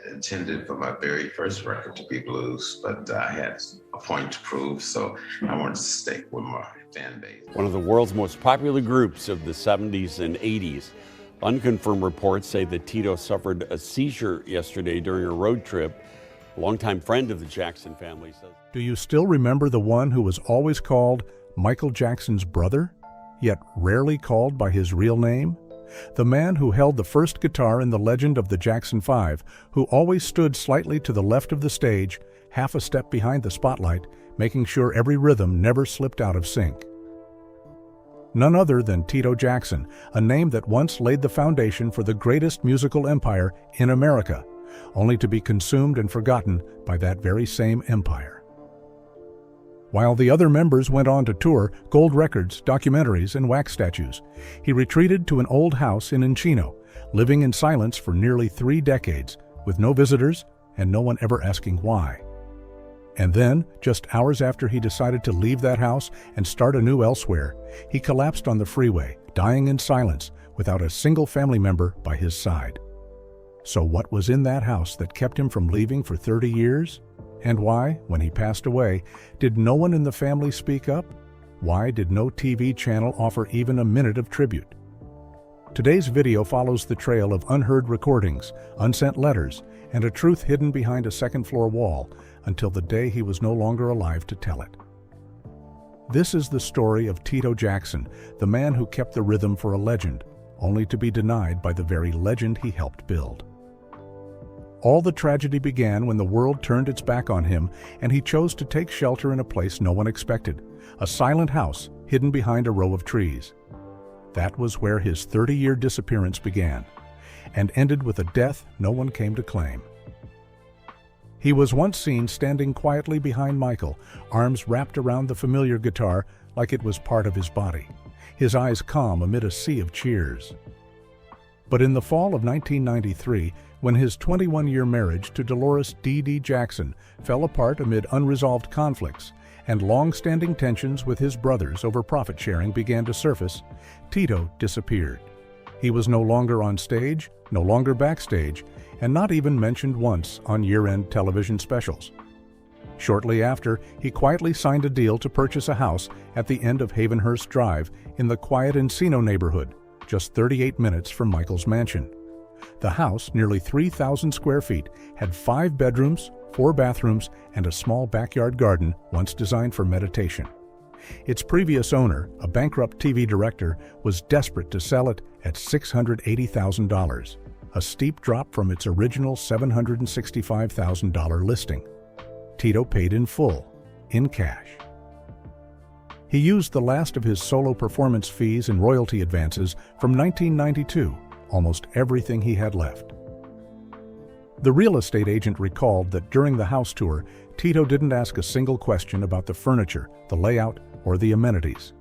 Intended for my very first record to be blues, but I had a point to prove, so I wanted to stick with my fan base. One of the world's most popular groups of the 70s and 80s. Unconfirmed reports say that Tito suffered a seizure yesterday during a road trip. A longtime friend of the Jackson family says. Do you still remember the one who was always called Michael Jackson's brother, yet rarely called by his real name? The man who held the first guitar in the legend of the Jackson 5, who always stood slightly to the left of the stage, half a step behind the spotlight, making sure every rhythm never slipped out of sync. None other than Tito Jackson, a name that once laid the foundation for the greatest musical empire in America, only to be consumed and forgotten by that very same empire. While the other members went on to tour gold records, documentaries, and wax statues, he retreated to an old house in Encino, living in silence for nearly 3 decades, with no visitors and no one ever asking why. And then, just hours after he decided to leave that house and start anew elsewhere, he collapsed on the freeway, dying in silence, without a single family member by his side. So what was in that house that kept him from leaving for 30 years? And why, when he passed away, did no one in the family speak up? Why did no TV channel offer even a minute of tribute? Today's video follows the trail of unheard recordings, unsent letters, and a truth hidden behind a second-floor wall until the day he was no longer alive to tell it. This is the story of Tito Jackson, the man who kept the rhythm for a legend, only to be denied by the very legend he helped build. All the tragedy began when the world turned its back on him and he chose to take shelter in a place no one expected, a silent house hidden behind a row of trees. That was where his 30-year disappearance began, and ended with a death no one came to claim. He was once seen standing quietly behind Michael, arms wrapped around the familiar guitar like it was part of his body, his eyes calm amid a sea of cheers. But in the fall of 1993, when his 21-year marriage to Dolores D.D. Jackson fell apart amid unresolved conflicts and long-standing tensions with his brothers over profit-sharing began to surface, Tito disappeared. He was no longer on stage, no longer backstage, and not even mentioned once on year-end television specials. Shortly after, he quietly signed a deal to purchase a house at the end of Havenhurst Drive in the quiet Encino neighborhood, just 38 minutes from Michael's mansion. The house, nearly 3,000 square feet, had 5 bedrooms, 4 bathrooms, and a small backyard garden once designed for meditation. Its previous owner, a bankrupt TV director, was desperate to sell it at $680,000, a steep drop from its original $765,000 listing. Tito paid in full, in cash. He used the last of his solo performance fees and royalty advances from 1992, almost everything he had left. The real estate agent recalled that during the house tour, Tito didn't ask a single question about the furniture, the layout, or the amenities.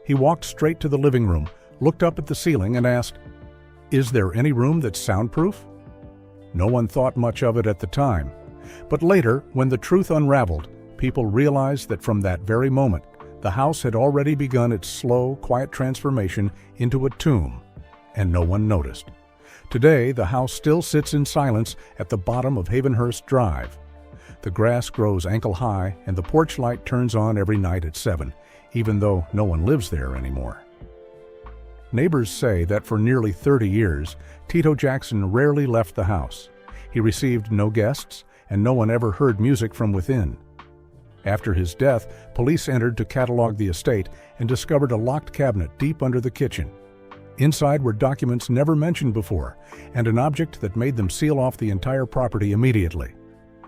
He walked straight to the living room, looked up at the ceiling, and asked, "Is there any room that's soundproof?" No one thought much of it at the time, but later, when the truth unraveled, people realized that from that very moment, the house had already begun its slow, quiet transformation into a tomb, and no one noticed. Today, the house still sits in silence at the bottom of Havenhurst Drive. The grass grows ankle-high, and the porch light turns on every night at 7, even though no one lives there anymore. Neighbors say that for nearly 30 years, Tito Jackson rarely left the house. He received no guests, and no one ever heard music from within. After his death, police entered to catalog the estate and discovered a locked cabinet deep under the kitchen. Inside were documents never mentioned before, and an object that made them seal off the entire property immediately.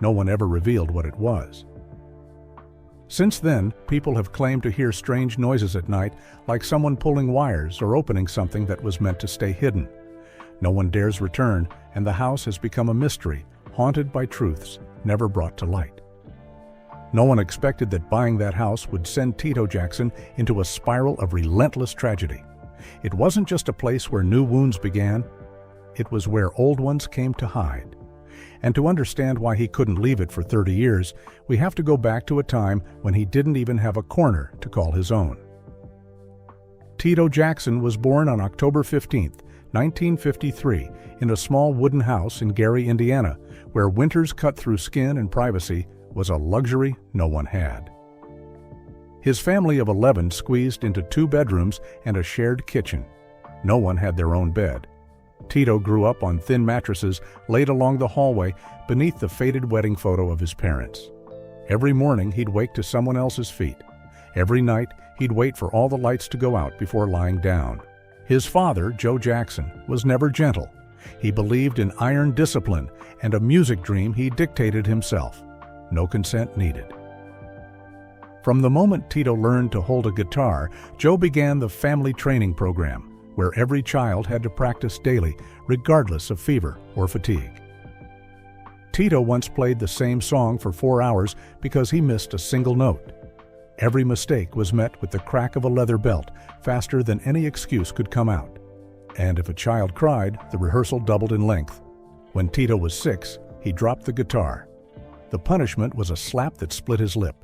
No one ever revealed what it was. Since then, people have claimed to hear strange noises at night, like someone pulling wires or opening something that was meant to stay hidden. No one dares return, and the house has become a mystery, haunted by truths never brought to light. No one expected that buying that house would send Tito Jackson into a spiral of relentless tragedy. It wasn't just a place where new wounds began, it was where old ones came to hide. And to understand why he couldn't leave it for 30 years, we have to go back to a time when he didn't even have a corner to call his own. Tito Jackson was born on October 15, 1953, in a small wooden house in Gary, Indiana, where winters cut through skin and privacy was a luxury no one had. His family of 11 squeezed into 2 bedrooms and a shared kitchen. No one had their own bed. Tito grew up on thin mattresses laid along the hallway beneath the faded wedding photo of his parents. Every morning he'd wake to someone else's feet. Every night he'd wait for all the lights to go out before lying down. His father, Joe Jackson, was never gentle. He believed in iron discipline and a music dream he dictated himself. No consent needed. From the moment Tito learned to hold a guitar, Joe began the family training program, where every child had to practice daily, regardless of fever or fatigue. Tito once played the same song for 4 hours because he missed a single note. Every mistake was met with the crack of a leather belt, faster than any excuse could come out. And if a child cried, the rehearsal doubled in length. When Tito was 6, he dropped the guitar. The punishment was a slap that split his lip.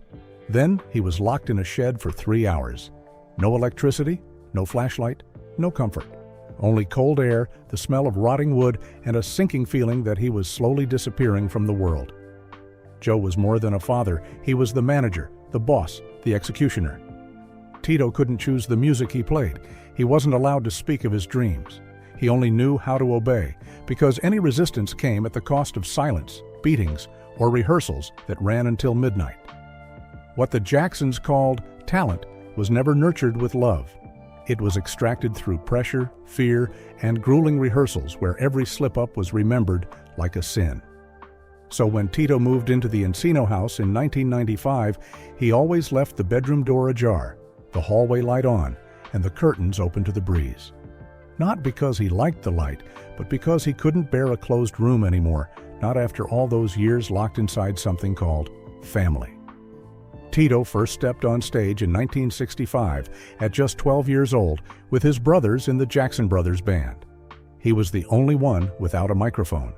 Then he was locked in a shed for 3 hours. No electricity, no flashlight, no comfort. Only cold air, the smell of rotting wood, and a sinking feeling that he was slowly disappearing from the world. Joe was more than a father. He was the manager, the boss, the executioner. Tito couldn't choose the music he played. He wasn't allowed to speak of his dreams. He only knew how to obey, because any resistance came at the cost of silence, beatings, or rehearsals that ran until midnight. What the Jacksons called talent was never nurtured with love. It was extracted through pressure, fear, and grueling rehearsals where every slip-up was remembered like a sin. So when Tito moved into the Encino house in 1995, he always left the bedroom door ajar, the hallway light on, and the curtains open to the breeze. Not because he liked the light, but because he couldn't bear a closed room anymore, not after all those years locked inside something called family. Tito first stepped on stage in 1965 at just 12 years old with his brothers in the Jackson Brothers Band. He was the only one without a microphone.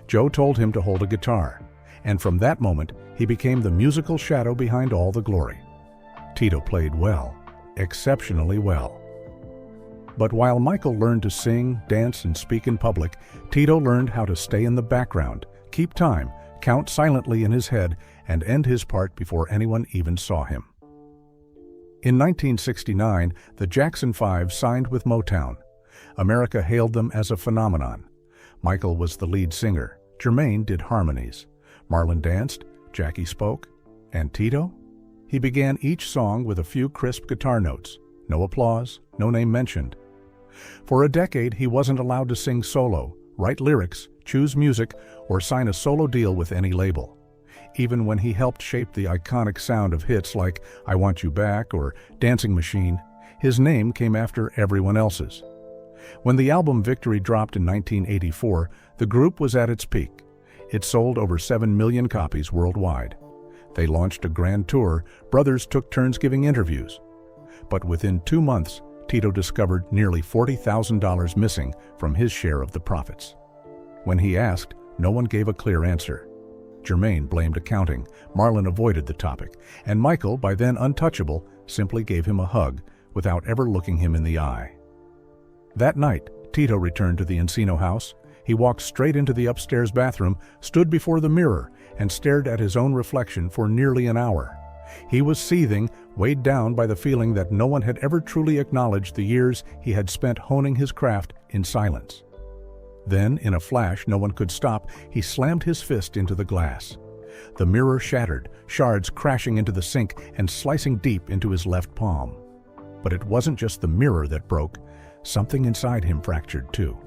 Joe told him to hold a guitar, and from that moment he became the musical shadow behind all the glory. Tito played well, exceptionally well. But while Michael learned to sing, dance, and speak in public, Tito learned how to stay in the background, keep time, count silently in his head, and end his part before anyone even saw him. In 1969, the Jackson 5 signed with Motown. America hailed them as a phenomenon. Michael was the lead singer. Jermaine did harmonies. Marlon danced, Jackie spoke, and Tito? He began each song with a few crisp guitar notes. No applause, no name mentioned. For a decade, he wasn't allowed to sing solo, write lyrics, choose music, or sign a solo deal with any label. Even when he helped shape the iconic sound of hits like I Want You Back or Dancing Machine, his name came after everyone else's. When the album Victory dropped in 1984, the group was at its peak. It sold over 7 million copies worldwide. They launched a grand tour. Brothers took turns giving interviews. But within 2 months, Tito discovered nearly $40,000 missing from his share of the profits. When he asked, no one gave a clear answer. Jermaine blamed accounting, Marlon avoided the topic, and Michael, by then untouchable, simply gave him a hug without ever looking him in the eye. That night, Tito returned to the Encino house. He walked straight into the upstairs bathroom, stood before the mirror, and stared at his own reflection for nearly an hour. He was seething, weighed down by the feeling that no one had ever truly acknowledged the years he had spent honing his craft in silence. Then, in a flash no one could stop, he slammed his fist into the glass. The mirror shattered, shards crashing into the sink and slicing deep into his left palm. But it wasn't just the mirror that broke. Something inside him fractured too.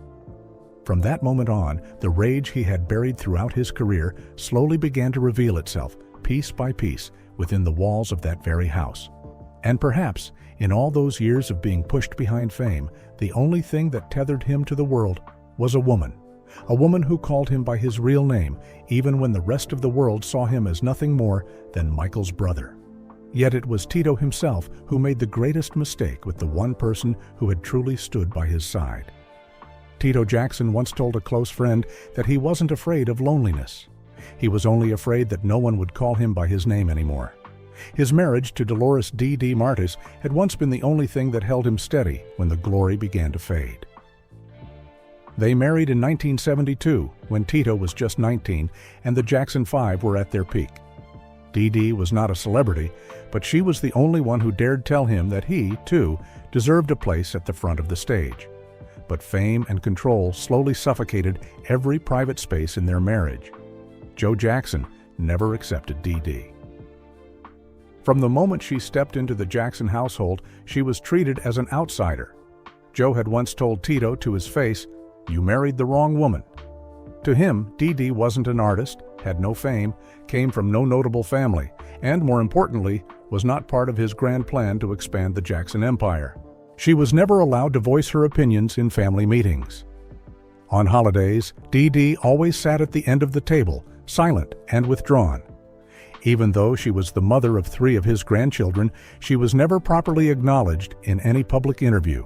From that moment on, the rage he had buried throughout his career slowly began to reveal itself, piece by piece, within the walls of that very house. And perhaps, in all those years of being pushed behind fame, the only thing that tethered him to the world was a woman who called him by his real name, even when the rest of the world saw him as nothing more than Michael's brother. Yet it was Tito himself who made the greatest mistake with the one person who had truly stood by his side. Tito Jackson once told a close friend that he wasn't afraid of loneliness. He was only afraid that no one would call him by his name anymore. His marriage to Dolores D.D. Martis had once been the only thing that held him steady when the glory began to fade. They married in 1972, when Tito was just 19 and the Jackson 5 were at their peak. Dee was not a celebrity, but she was the only one who dared tell him that he, too, deserved a place at the front of the stage. But fame and control slowly suffocated every private space in their marriage. Joe Jackson never accepted Dee. From the moment she stepped into the Jackson household, she was treated as an outsider. Joe had once told Tito to his face, "You married the wrong woman." To him, Dee wasn't an artist, had no fame, came from no notable family, and more importantly, was not part of his grand plan to expand the Jackson empire. She was never allowed to voice her opinions in family meetings. On holidays, Dee always sat at the end of the table, silent and withdrawn. Even though she was the mother of 3 of his grandchildren, she was never properly acknowledged in any public interview.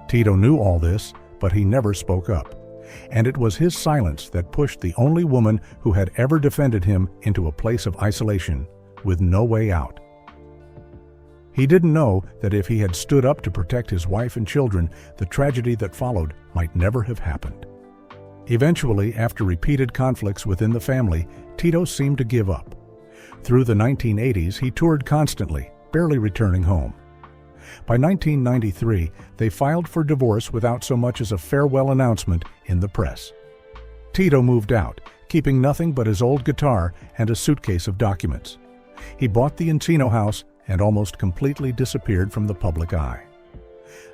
Tito knew all this, but he never spoke up. And it was his silence that pushed the only woman who had ever defended him into a place of isolation, with no way out. He didn't know that if he had stood up to protect his wife and children, the tragedy that followed might never have happened. Eventually, after repeated conflicts within the family, Tito seemed to give up. Through the 1980s, he toured constantly, barely returning home. By 1993, they filed for divorce without so much as a farewell announcement in the press. Tito moved out, keeping nothing but his old guitar and a suitcase of documents. He bought the Encino house and almost completely disappeared from the public eye.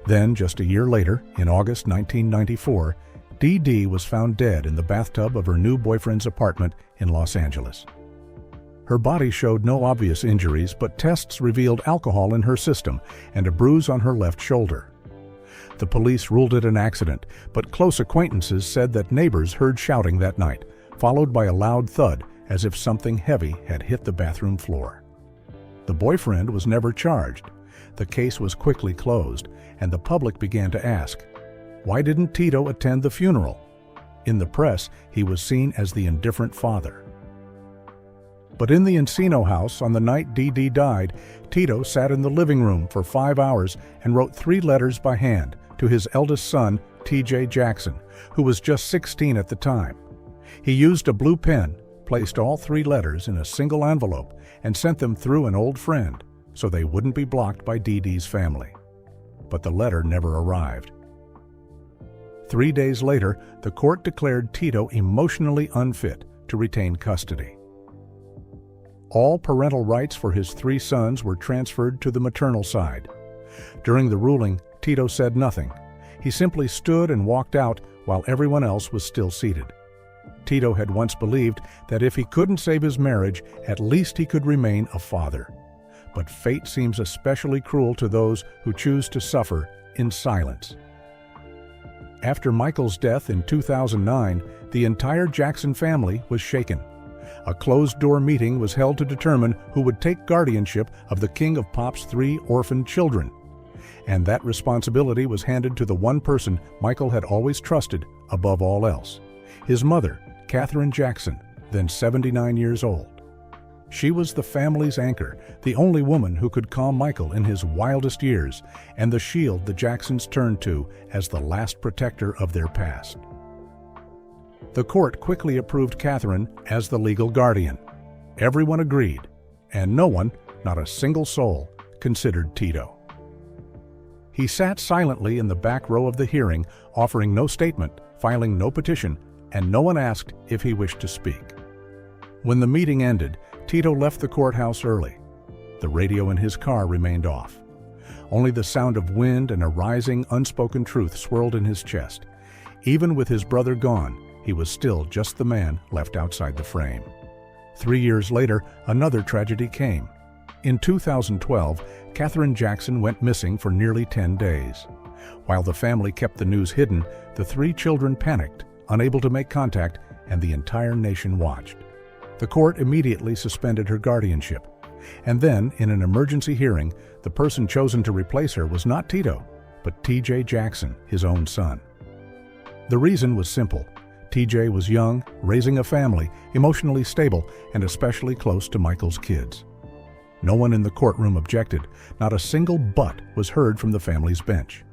Then, just a year later, in August 1994, Dee was found dead in the bathtub of her new boyfriend's apartment in Los Angeles. Her body showed no obvious injuries, but tests revealed alcohol in her system and a bruise on her left shoulder. The police ruled it an accident, but close acquaintances said that neighbors heard shouting that night, followed by a loud thud as if something heavy had hit the bathroom floor. The boyfriend was never charged. The case was quickly closed, and the public began to ask, why didn't Tito attend the funeral? In the press, he was seen as the indifferent father. But in the Encino house, on the night Dee died, Tito sat in the living room for 5 hours and wrote 3 letters by hand to his eldest son, Tito Jackson, who was just 16 at the time. He used a blue pen, placed all 3 letters in a single envelope, and sent them through an old friend, so they wouldn't be blocked by Dee's family. But the letter never arrived. 3 days later, the court declared Tito emotionally unfit to retain custody. All parental rights for his 3 sons were transferred to the maternal side. During the ruling, Tito said nothing. He simply stood and walked out while everyone else was still seated. Tito had once believed that if he couldn't save his marriage, at least he could remain a father. But fate seems especially cruel to those who choose to suffer in silence. After Michael's death in 2009, the entire Jackson family was shaken. A closed-door meeting was held to determine who would take guardianship of the King of Pop's 3 orphaned children. And that responsibility was handed to the one person Michael had always trusted above all else, his mother, Catherine Jackson, then 79 years old. She was the family's anchor, the only woman who could calm Michael in his wildest years, and the shield the Jacksons turned to as the last protector of their past. The court quickly approved Catherine as the legal guardian. Everyone agreed, and no one, not a single soul, considered Tito. He sat silently in the back row of the hearing, offering no statement, filing no petition, and no one asked if he wished to speak. When the meeting ended, Tito left the courthouse early. The radio in his car remained off. Only the sound of wind and a rising, unspoken truth swirled in his chest. Even with his brother gone, he was still just the man left outside the frame. 3 years later, another tragedy came. In 2012, Catherine Jackson went missing for nearly 10 days. While the family kept the news hidden, the 3 children panicked, unable to make contact, and the entire nation watched. The court immediately suspended her guardianship. And then, in an emergency hearing, the person chosen to replace her was not Tito, but Tito Jackson, his own son. The reason was simple. TJ was young, raising a family, emotionally stable, and especially close to Michael's kids. No one in the courtroom objected. Not a single but was heard from the family's bench.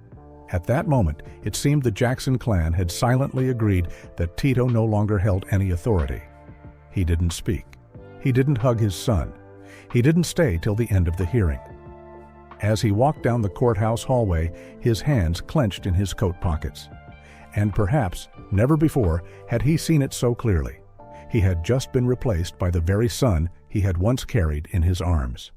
At that moment, it seemed the Jackson clan had silently agreed that Tito no longer held any authority. He didn't speak. He didn't hug his son. He didn't stay till the end of the hearing. As he walked down the courthouse hallway, his hands clenched in his coat pockets. And perhaps never before had he seen it so clearly. He had just been replaced by the very son he had once carried in his arms.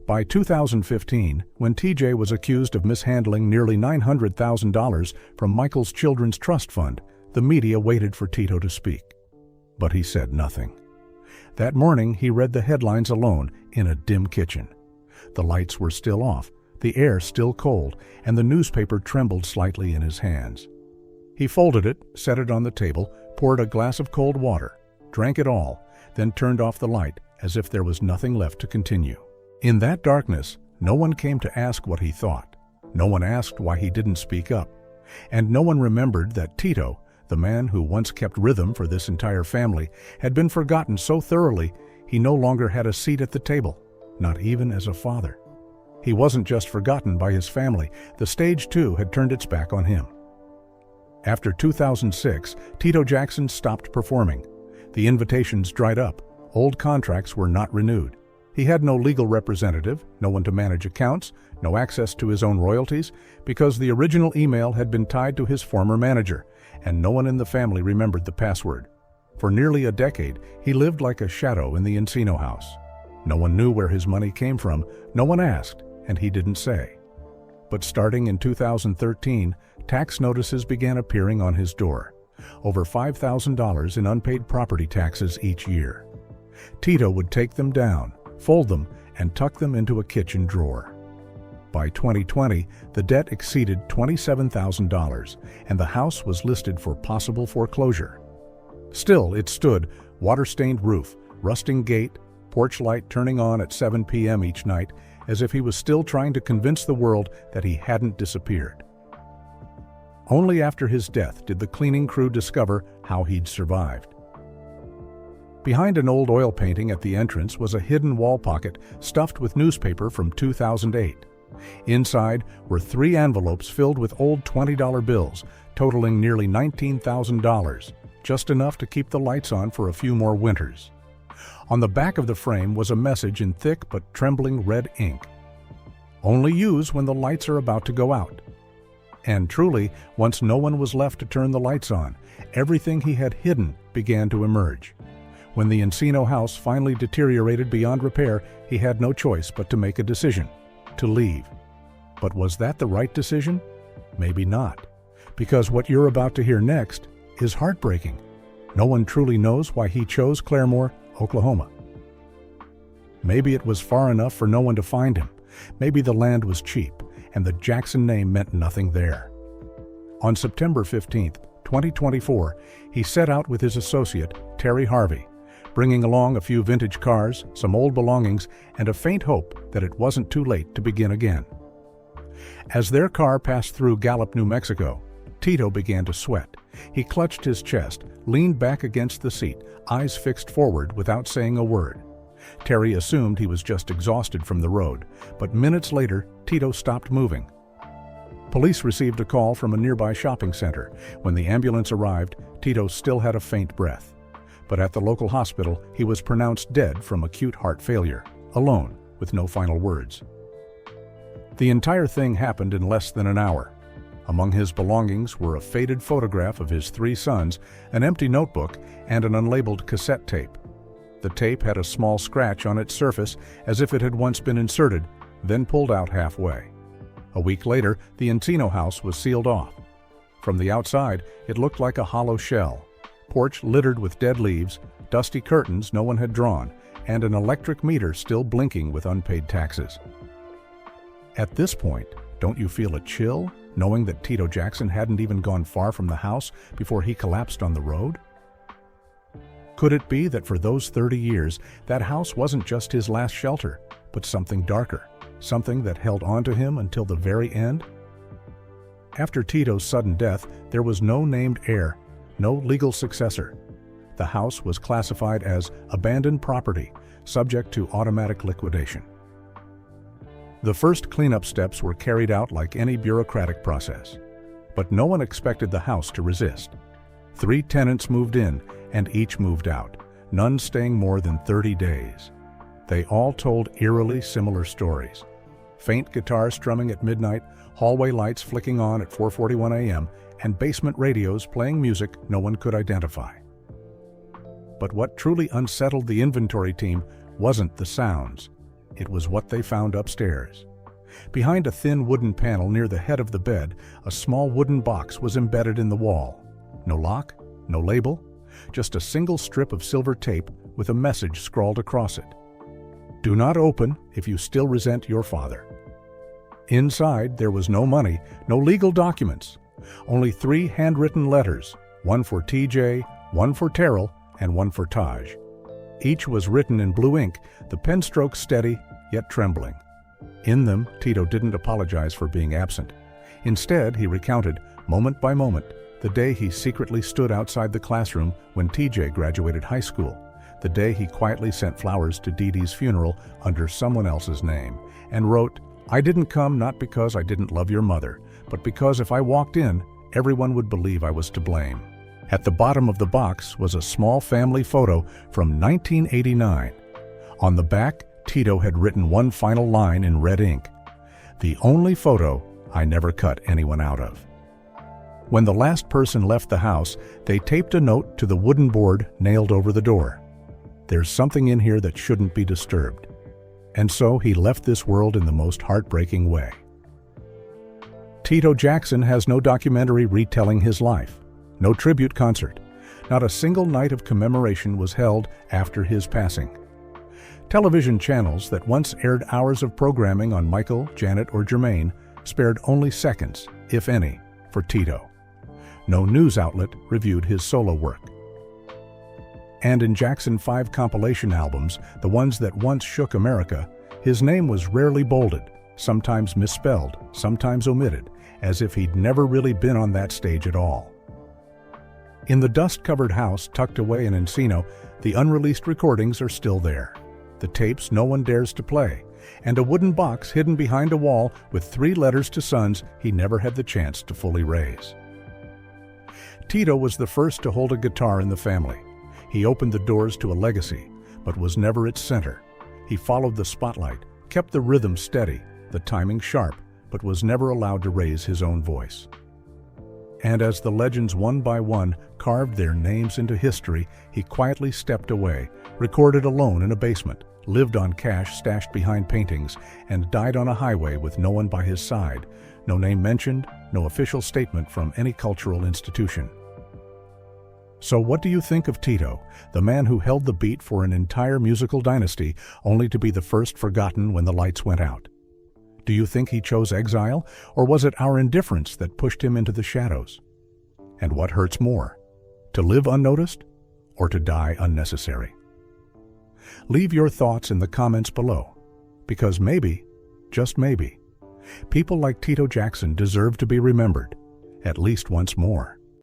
By 2015, when TJ was accused of mishandling nearly $900,000 from Michael's children's trust fund, the media waited for Tito to speak. But he said nothing. That morning, he read the headlines alone in a dim kitchen. The lights were still off, the air still cold, and the newspaper trembled slightly in his hands. He folded it, set it on the table, poured a glass of cold water, drank it all, then turned off the light as if there was nothing left to continue. In that darkness, no one came to ask what he thought. No one asked why he didn't speak up. And no one remembered that Tito, the man who once kept rhythm for this entire family, had been forgotten so thoroughly he no longer had a seat at the table, not even as a father. He wasn't just forgotten by his family, the stage too had turned its back on him. After 2006, Tito Jackson stopped performing. The invitations dried up, old contracts were not renewed. He had no legal representative, no one to manage accounts, no access to his own royalties, because the original email had been tied to his former manager, and no one in the family remembered the password. For nearly a decade, he lived like a shadow in the Encino house. No one knew where his money came from, no one asked, and he didn't say. But starting in 2013, tax notices began appearing on his door. Over $5,000 in unpaid property taxes each year. Tito would take them down, fold them, and tuck them into a kitchen drawer. By 2020, the debt exceeded $27,000, and the house was listed for possible foreclosure. Still, it stood, water-stained roof, rusting gate, porch light turning on at 7 p.m. each night, as if he was still trying to convince the world that he hadn't disappeared. Only after his death did the cleaning crew discover how he'd survived. Behind an old oil painting at the entrance was a hidden wall pocket stuffed with newspaper from 2008. Inside were 3 envelopes filled with old $20 bills, totaling nearly $19,000, just enough to keep the lights on for a few more winters. On the back of the frame was a message in thick but trembling red ink. Only use when the lights are about to go out. And truly, once no one was left to turn the lights on, everything he had hidden began to emerge. When the Encino house finally deteriorated beyond repair, he had no choice but to make a decision, to leave. But was that the right decision? Maybe not. Because what you're about to hear next is heartbreaking. No one truly knows why he chose Claremore, Oklahoma. Maybe it was far enough for no one to find him. Maybe the land was cheap, and the Jackson name meant nothing there. On September 15, 2024, he set out with his associate, Terry Harvey, bringing along a few vintage cars, some old belongings, and a faint hope that it wasn't too late to begin again. As their car passed through Gallup, New Mexico, Tito began to sweat. He clutched his chest, leaned back against the seat, eyes fixed forward without saying a word. Terry assumed he was just exhausted from the road, but minutes later, Tito stopped moving. Police received a call from a nearby shopping center. When the ambulance arrived, Tito still had a faint breath. But at the local hospital, he was pronounced dead from acute heart failure, alone, with no final words. The entire thing happened in less than an hour. Among his belongings were a faded photograph of his 3 sons, an empty notebook, and an unlabeled cassette tape. The tape had a small scratch on its surface, as if it had once been inserted, then pulled out halfway. A week later, the Encino house was sealed off. From the outside, it looked like a hollow shell. Porch littered with dead leaves, dusty curtains no one had drawn, and an electric meter still blinking with unpaid taxes. At this point, don't you feel a chill, knowing that Tito Jackson hadn't even gone far from the house before he collapsed on the road? Could it be that for those 30 years, that house wasn't just his last shelter, but something darker, something that held on to him until the very end? After Tito's sudden death, there was no named heir, no legal successor. The house was classified as abandoned property, subject to automatic liquidation. The first cleanup steps were carried out like any bureaucratic process, but no one expected the house to resist. 3 tenants moved in and each moved out, none staying more than 30 days. They all told eerily similar stories. Faint guitar strumming at midnight, hallway lights flicking on at 4:41 a.m., and basement radios playing music no one could identify. But what truly unsettled the inventory team wasn't the sounds. It was what they found upstairs. Behind a thin wooden panel near the head of the bed, a small wooden box was embedded in the wall. No lock, no label, just a single strip of silver tape with a message scrawled across it. Do not open if you still resent your father. Inside, there was no money, no legal documents, only 3 handwritten letters, one for TJ, one for Terrell, and one for Taj. Each was written in blue ink, the pen stroke steady, yet trembling. In them, Tito didn't apologize for being absent. Instead, he recounted, moment by moment, the day he secretly stood outside the classroom when TJ graduated high school, the day he quietly sent flowers to Dee Dee's funeral under someone else's name, and wrote, "I didn't come not because I didn't love your mother, but because if I walked in, everyone would believe I was to blame." At the bottom of the box was a small family photo from 1989. On the back, Tito had written one final line in red ink, "The only photo I never cut anyone out of." When the last person left the house, they taped a note to the wooden board nailed over the door. "There's something in here that shouldn't be disturbed." And so he left this world in the most heartbreaking way. Tito Jackson has no documentary retelling his life, no tribute concert. Not a single night of commemoration was held after his passing. Television channels that once aired hours of programming on Michael, Janet, or Jermaine spared only seconds, if any, for Tito. No news outlet reviewed his solo work. And in Jackson 5 compilation albums, the ones that once shook America, his name was rarely bolded, sometimes misspelled, sometimes omitted, as if he'd never really been on that stage at all. In the dust-covered house tucked away in Encino, the unreleased recordings are still there. The tapes no one dares to play, and a wooden box hidden behind a wall with 3 letters to sons he never had the chance to fully raise. Tito was the first to hold a guitar in the family. He opened the doors to a legacy, but was never its center. He followed the spotlight, kept the rhythm steady, the timing sharp, but was never allowed to raise his own voice. And as the legends one by one carved their names into history, he quietly stepped away, recorded alone in a basement, lived on cash stashed behind paintings, and died on a highway with no one by his side, no name mentioned, no official statement from any cultural institution. So what do you think of Tito, the man who held the beat for an entire musical dynasty, only to be the first forgotten when the lights went out? Do you think he chose exile, or was it our indifference that pushed him into the shadows? And what hurts more, to live unnoticed or to die unnecessary? Leave your thoughts in the comments below, because maybe, just maybe, people like Tito Jackson deserve to be remembered, at least once more.